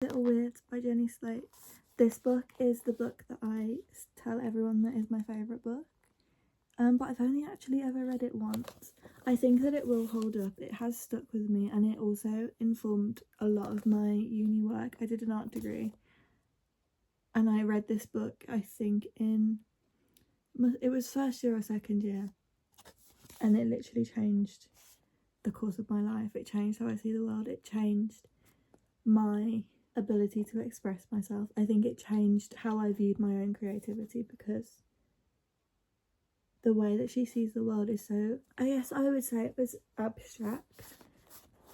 Little Weirds by Jenny Slate. This book is the book that I tell everyone that is my favourite book. But I've only actually ever read it once. I think that it will hold up. It has stuck with me, and it also informed a lot of my uni work. I did an art degree, and I read this book, I think it was first year or second year, and it literally changed the course of my life. It changed how I see the world. It changed my ability to express myself. I think it changed how I viewed my own creativity, because the way that she sees the world is so, I guess I would say it was abstract,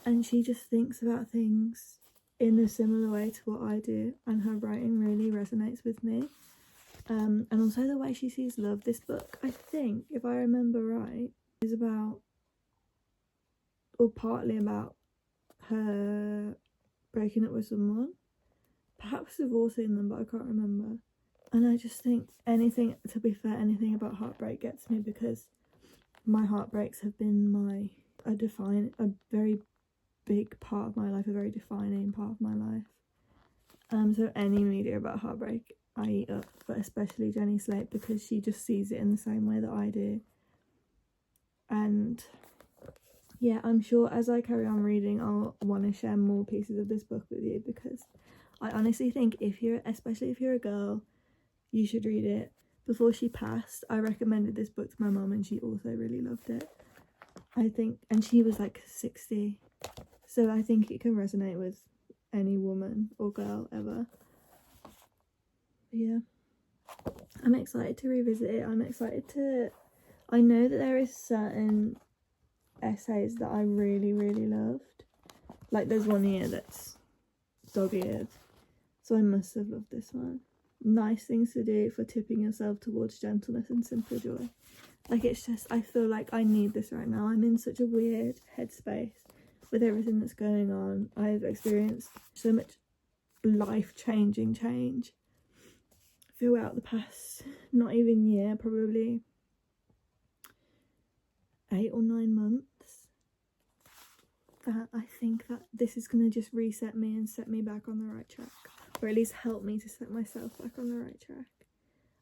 and she just thinks about things in a similar way to what I do, and her writing really resonates with me. And also the way she sees love. This book, I think, if I remember right, is about, or partly about, her breaking up with someone, perhaps divorcing them, but I can't remember. And I just think anything about heartbreak gets me, because my heartbreaks have been a very big part of my life, a very defining part of my life. So any media about heartbreak I eat up, but especially Jenny Slate, because she just sees it in the same way that I do. And yeah, I'm sure as I carry on reading, I'll want to share more pieces of this book with you, because I honestly think especially if you're a girl, you should read it. Before she passed, I recommended this book to my mum, and she also really loved it, I think, and she was like 60, so I think it can resonate with any woman or girl ever. But yeah, I'm excited to revisit it. I know that there is certain essays that I really, really loved. Like there's one here that's dog-eared, so I must have loved this one. Nice things to do for tipping yourself towards gentleness and simple joy. Like, it's just, I feel like I need this right now. I'm in such a weird headspace with everything that's going on. I've experienced so much life-changing change throughout the past, not even year, probably 8 or 9 months, that I think that this is going to just reset me and set me back on the right track, or at least help me to set myself back on the right track.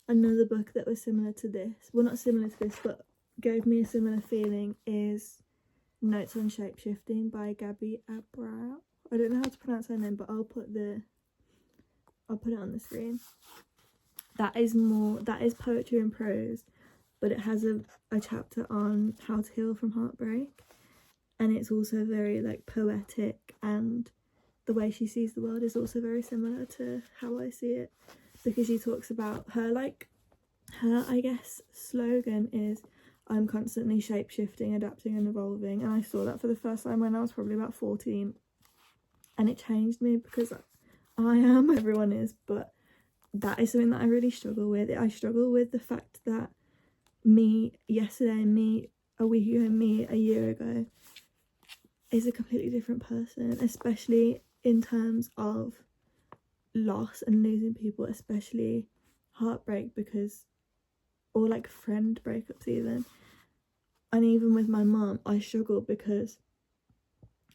Another book that was similar to this, well, not similar to this, but gave me a similar feeling, is Notes on Shapeshifting by Gabby Abrao. I don't know how to pronounce her name, but I'll put it on the screen. That is poetry and prose, but it has a chapter on how to heal from heartbreak, and it's also very like poetic, and the way she sees the world is also very similar to how I see it, because she talks about her I guess slogan is, I'm constantly shape-shifting, adapting and evolving, and I saw that for the first time when I was probably about 14, and it changed me, because everyone is, but that is something that I really struggle with. I struggle with the fact that me yesterday, me a week ago, me a year ago is a completely different person, especially in terms of loss and losing people, especially heartbreak, or like friend breakups even. And even with my mum, I struggle, because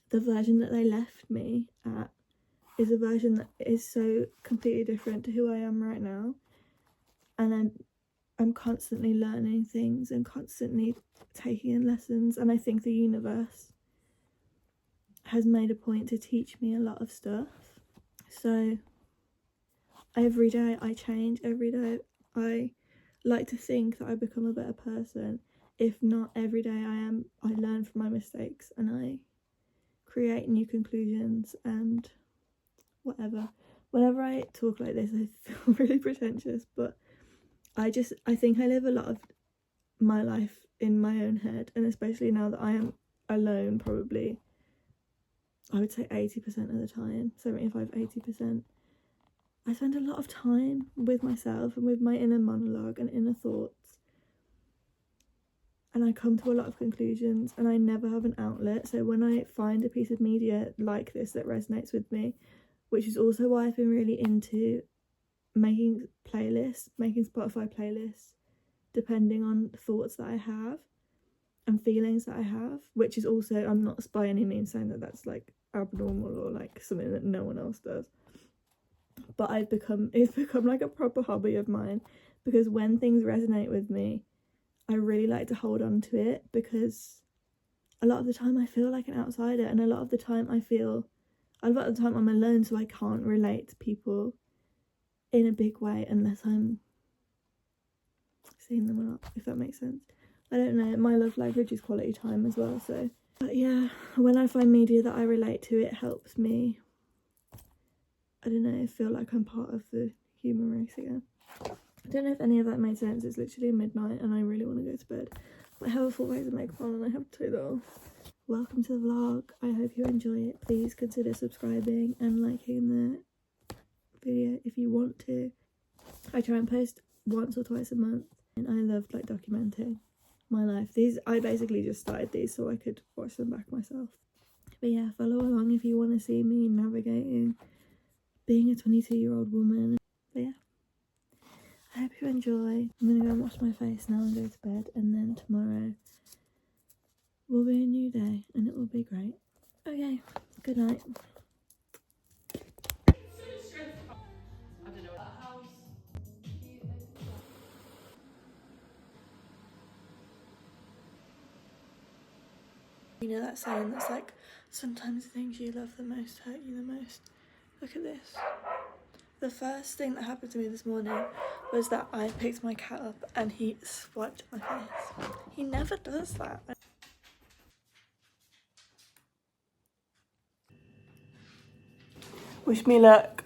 the version that they left me at is a version that is so completely different to who I am right now, and I'm constantly learning things and constantly taking in lessons, and I think the universe has made a point to teach me a lot of stuff. So every day I change, every day I like to think that I become a better person. If not every day, I learn from my mistakes, and I create new conclusions and whatever. Whenever I talk like this, I feel really pretentious, but I think I live a lot of my life in my own head, and especially now that I am alone, probably I would say 80% of the time, 75-80%, I spend a lot of time with myself and with my inner monologue and inner thoughts, and I come to a lot of conclusions, and I never have an outlet. So when I find a piece of media like this that resonates with me, which is also why I've been really into making Spotify playlists depending on thoughts that I have, and feelings that I have, which is also, I'm not by any means saying that that's like abnormal or like something that no one else does, but it's become like a proper hobby of mine, because when things resonate with me, I really like to hold on to it, because a lot of the time I feel like an outsider, and a lot of the time I'm alone, so I can't relate to people in a big way unless I'm seeing them a lot, if that makes sense. I don't know, my love language is quality time as well, so. But yeah, when I find media that I relate to, it helps me, I don't know, feel like I'm part of the human race again. I don't know if any of that made sense. It's literally midnight and I really want to go to bed. I have a full face of makeup on and I have to though. Welcome to the vlog. I hope you enjoy it. Please consider subscribing and liking the video if you want to. I try and post once or twice a month, and I love like documenting my life. I basically just started these so I could watch them back myself. But yeah, follow along if you want to see me navigating being a 22-year-old woman. But yeah, I hope you enjoy. I'm gonna go and wash my face now and go to bed, and then tomorrow will be a new day and it will be great. Okay, good night. You know that saying that's like, sometimes the things you love the most hurt you the most. Look at this. The first thing that happened to me this morning was that I picked my cat up and he swiped my face. He never does that. Wish me luck.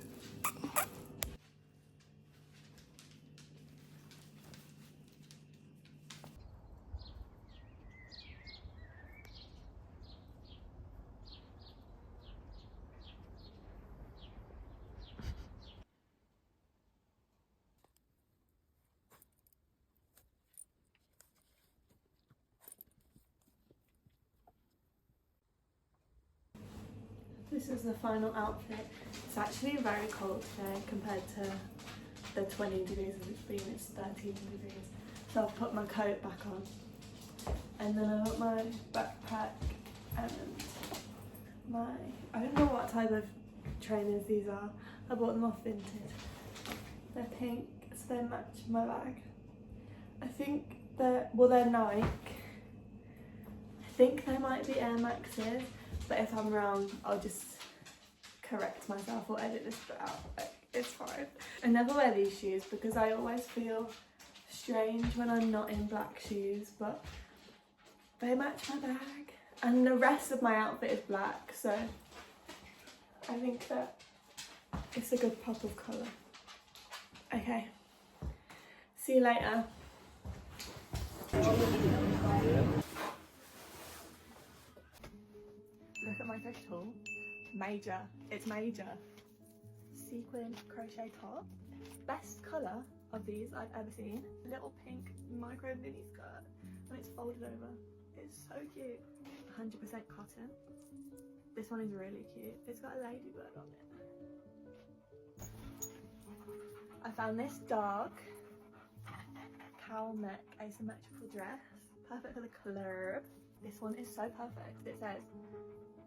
This is the final outfit. It's actually very cold today compared to the 20 degrees as it's been. It's 13 degrees. So I've put my coat back on. And then I got my backpack and I don't know what type of trainers these are. I bought them off Vinted. They're pink, so they match my bag. I think they're Nike. I think they might be Air Maxes, but if I'm wrong, I'll just correct myself or edit this bit out. Like, it's fine. I never wear these shoes because I always feel strange when I'm not in black shoes, but they match my bag. And the rest of my outfit is black, so I think that it's a good pop of colour. Okay, see you later. Look at my fish haul. Major, it's major. Sequin crochet top. Best colour of these I've ever seen. Little pink micro mini skirt and it's folded over. It's so cute. 100% cotton. This one is really cute. It's got a ladybird on it. I found this dark cowl neck asymmetrical dress. Perfect for the club. This one is so perfect. It says,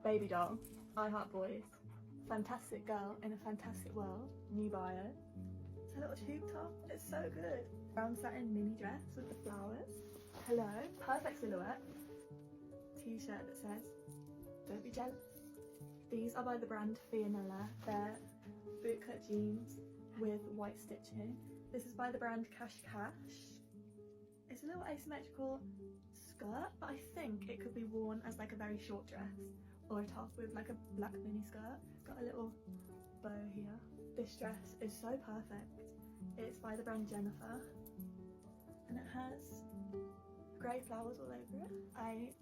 baby doll, I heart boys, fantastic girl in a fantastic world, new bio. It's a little tube top. It's so good. Brown satin mini dress with the flowers. Hello. Perfect silhouette. T-shirt that says, don't be jealous. These are by the brand Fianella. They're bootcut jeans with white stitching. This is by the brand Cash Cash. It's a little asymmetrical skirt, but I think it could be worn as like a very short dress or a top with like a black mini skirt. It's got a little bow here. This dress is so perfect. It's by the brand Jennifer and it has grey flowers all over it. A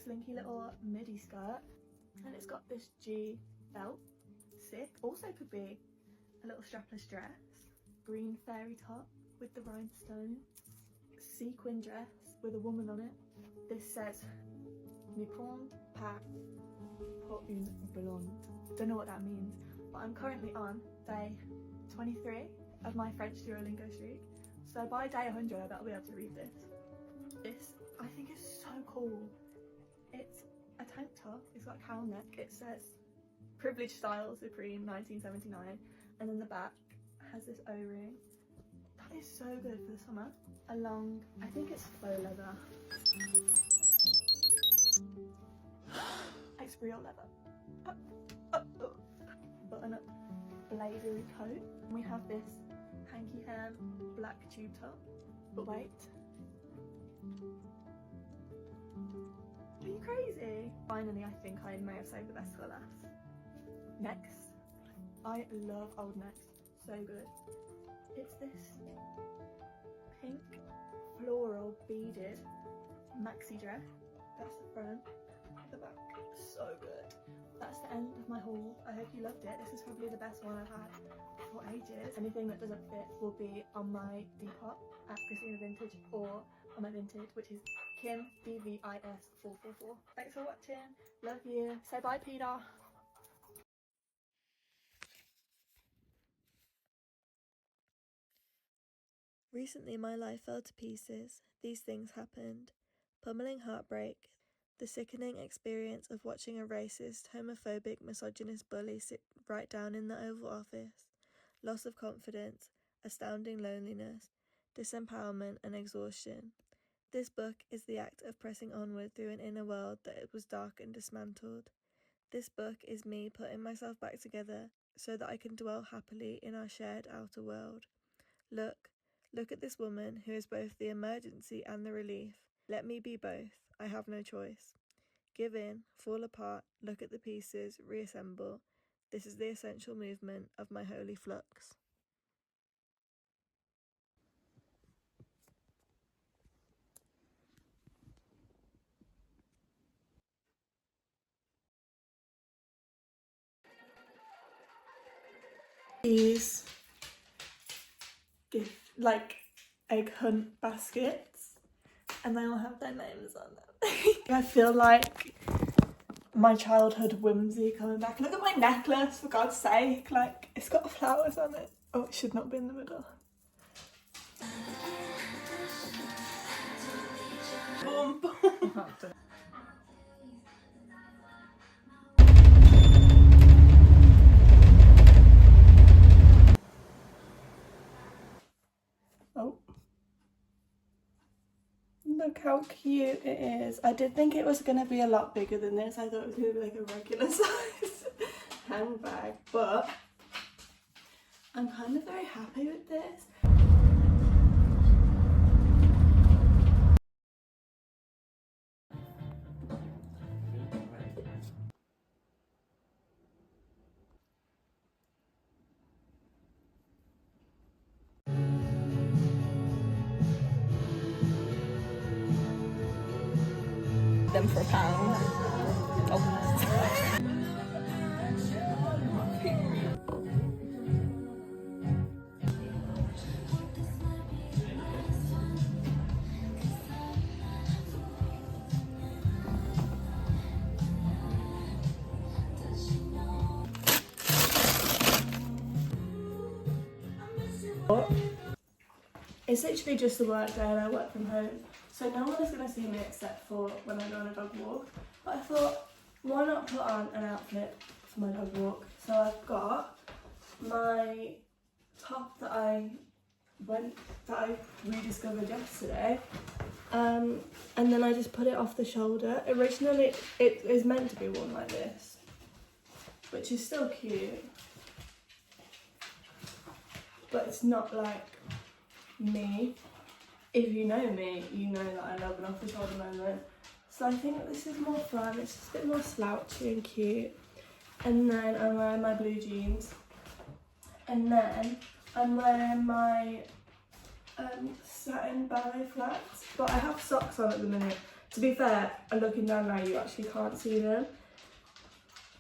slinky little midi skirt and it's got this G belt. Sick. Also could be a little strapless dress. Green fairy top with the rhinestones. Sequin dress with a woman on it. This says ne prends pas pour une blonde. Don't know what that means, but I'm currently on day 23 of my French Duolingo streak. So by day 100 I better be able to read this. This I think is so cool. It's a tank top, it's got a cowl neck, it says Privilege Style Supreme 1979, and then the back has this O-ring. That is so good for the summer. Along, I think it's faux leather. It's real leather. Button up blazery coat. And we have this hanky hem black tube top. But wait. Are you crazy? Finally, I think I may have saved the best for last. Next. I love old necks. So good. It's this pink floral beaded maxi dress. That's the front. The back. So good. That's the end of my haul. I hope you loved it. This is probably the best one I've had for ages. Anything that doesn't fit will be on my depop at Christina Vintage or on my Vinted, which is Kim DVIS 444. Thanks for watching. Love you. Say bye, Peter. Recently my life fell to pieces. These things happened. Pummeling heartbreak, the sickening experience of watching a racist, homophobic, misogynist bully sit right down in the Oval Office, loss of confidence, astounding loneliness, disempowerment and exhaustion. This book is the act of pressing onward through an inner world that was dark and dismantled. This book is me putting myself back together so that I can dwell happily in our shared outer world. Look at this woman who is both the emergency and the relief. Let me be both. I have no choice. Give in, fall apart, look at the pieces, reassemble. This is the essential movement of my holy flux. These like egg hunt baskets, and they all have their names on them. I feel like my childhood whimsy coming back. Look at my necklace, for God's sake. Like, it's got flowers on it. Oh, it should not be in the middle. Boom, boom. Oh. Look how cute it is. I did think it was going to be a lot bigger than this. I thought it was going to be like a regular size handbag, but I'm kind of very happy with this. Them for £1. Oh. It's literally just a work day and I work from home, so no one is going to see me except for when I go on a dog walk. But I thought, why not put on an outfit for my dog walk? So I've got my top that I rediscovered yesterday, and then I just put it off the shoulder. Originally it is meant to be worn like this, which is still cute, but it's not like me. If you know me, you know that I love an off the shoulder moment. So I think that this is more fun. It's just a bit more slouchy and cute. And then I'm wearing my blue jeans. And then I'm wearing my satin ballet flats. But I have socks on at the minute. To be fair, looking down now, you actually can't see them.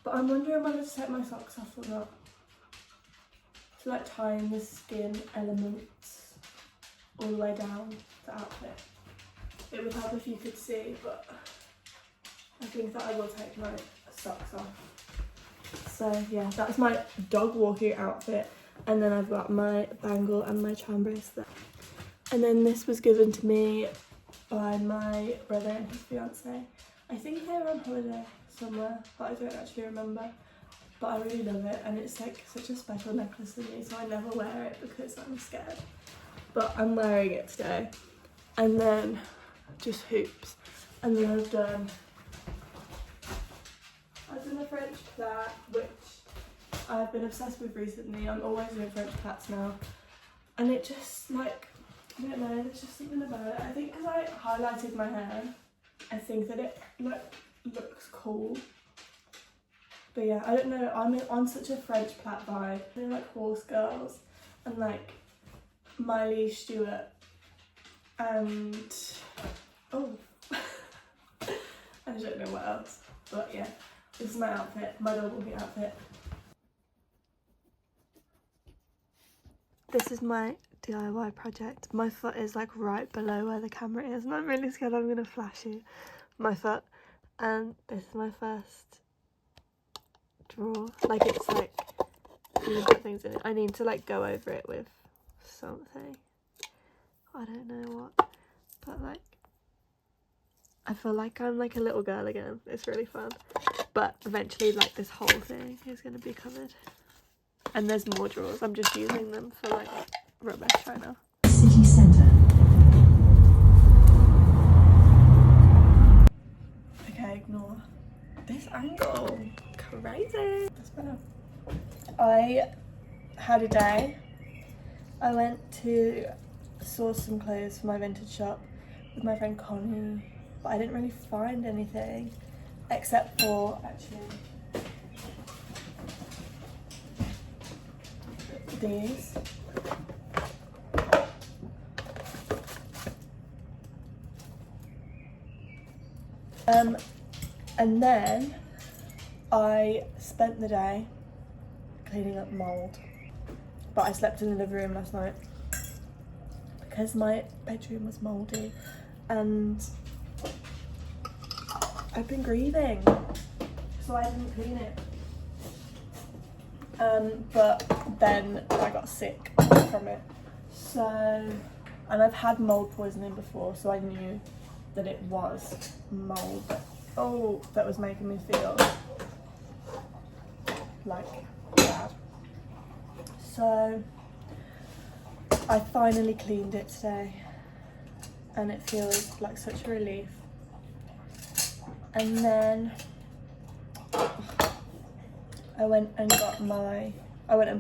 But I'm wondering whether to take my socks off or not. To like tie in the skin elements all the way down the outfit. It would help if you could see, but I think that I will take my socks off. So yeah, that's my dog walking outfit, and then I've got my bangle and my charm bracelet. And then this was given to me by my brother and his fiance. I think they were on holiday somewhere, but I don't actually remember. But I really love it, and it's like such a special necklace to me, so I never wear it because I'm scared. But I'm wearing it today. And then just hoops. And then I've done a French plait, which I've been obsessed with recently. I'm always doing French plaits now. And it just like, I don't know, there's just something about it. I think because I highlighted my hair, I think that it like looks cool. But yeah, I don't know, I'm on such a French plait vibe. They're like Horse Girls and like Miley Stewart and oh I don't know what else, but yeah, this is my outfit, my dog walking outfit. This is my DIY project. My foot is like right below where the camera is and I'm really scared I'm gonna flash you my foot. And this is my first drawer. Like it's like you can put things in it. I need to like go over it with something. I don't know what, but like I feel like I'm like a little girl again. It's really fun. But eventually like this whole thing is gonna be covered. And there's more drawers. I'm just using them for like rubbish right now. City centre. Okay, ignore this angle. Crazy. That's better. I had a day. I went to source some clothes for my vintage shop with my friend Connie, but I didn't really find anything except for actually these. And then I spent the day cleaning up mould, but I slept in the living room last night because my bedroom was mouldy and I've been grieving, so I didn't clean it. But then I got sick from it. So, and I've had mould poisoning before, so I knew that it was mould. Oh, that was making me feel like bad. So I finally cleaned it today and it feels like such a relief. And then I went and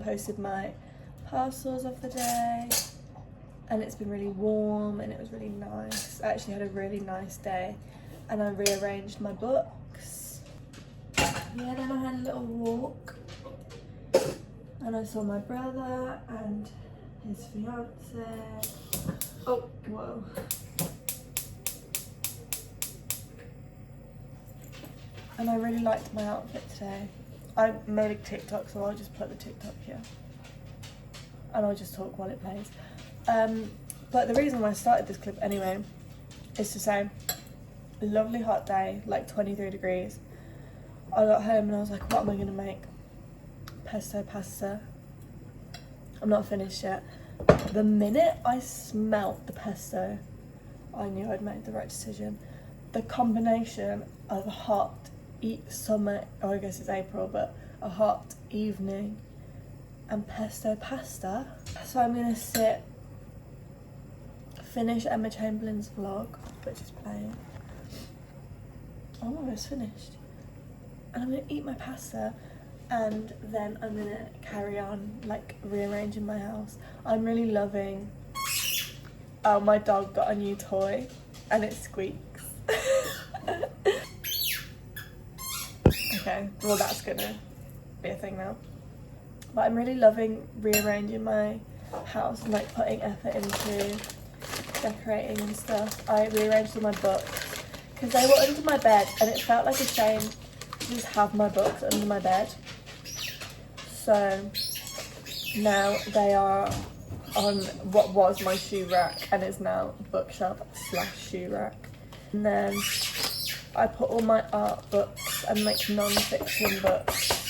posted my parcels of the day, and it's been really warm and it was really nice. I actually had a really nice day and I rearranged my books. Yeah, then I had a little walk and I saw my brother and his fiance. Oh, whoa. And I really liked my outfit today. I made a TikTok, so I'll just put the TikTok here. And I'll just talk while it plays. But the reason why I started this clip anyway is to say, lovely hot day, like 23 degrees. I got home and I was like, what am I gonna make? Pesto pasta. I'm not finished yet. The minute I smelt the pesto, I knew I'd made the right decision. The combination of a hot summer, oh I guess it's April, but a hot evening and pesto pasta. So I'm gonna finish Emma Chamberlain's vlog, which is playing. I'm almost finished. And I'm gonna eat my pasta and then I'm gonna carry on like rearranging my house. I'm really loving, oh my dog got a new toy and it squeaks. Okay, well that's gonna be a thing now. But I'm really loving rearranging my house and like putting effort into decorating and stuff. I rearranged all my books because they were under my bed and it felt like a shame to just have my books under my bed. So now they are on what was my shoe rack and is now bookshelf / shoe rack. And then I put all my art books and like non-fiction books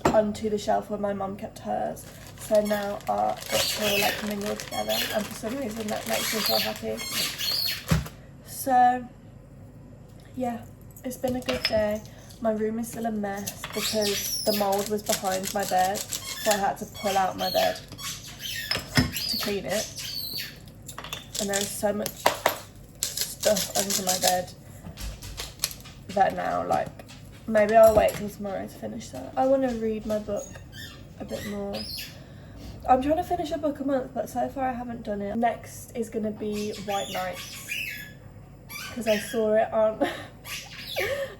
onto the shelf where my mum kept hers. So now our books are all like mingled together and for some reason that makes me so happy. So yeah, it's been a good day. My room is still a mess because the mould was behind my bed, so I had to pull out my bed to clean it. And there is so much stuff under my bed that now, like, maybe I'll wait till tomorrow to finish that. I want to read my book a bit more. I'm trying to finish a book a month, but so far I haven't done it. Next is going to be White Nights, because I saw it on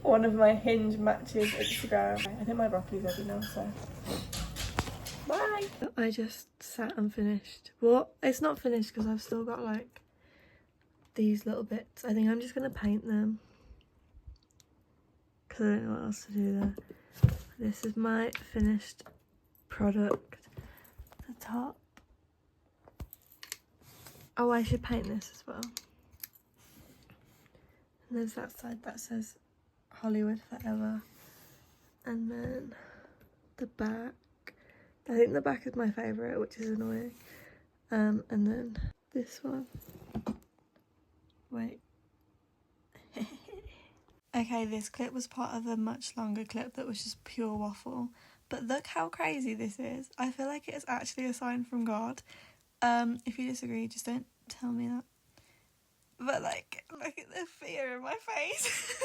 one of my Hinge matches Instagram. I think my broccoli's ready now, so bye. I just sat and finished. What? It's not finished because I've still got like these little bits. I think I'm just going to paint them because I don't know what else to do there. This is my finished product. The top. Oh, I should paint this as well. And there's that side that says Hollywood Forever. And then the back. I think the back is my favourite, which is annoying. And then this one. Wait. Okay, this clip was part of a much longer clip that was just pure waffle. But look how crazy this is. I feel like it is actually a sign from God. If you disagree, just don't tell me that. But like, look at the fear in my face.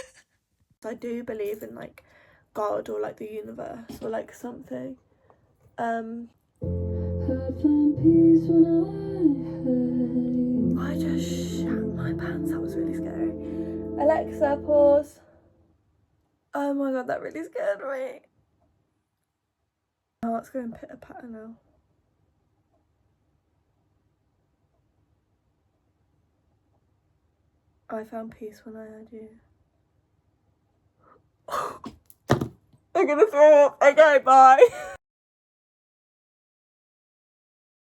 I do believe in like God or like the universe or like something. I just shat my pants. That was really scary. Alexa, pause. Oh my god, that really scared me. Oh, let's go and pitter patter now. I found peace when I had you. I'm gonna throw up. Okay, bye.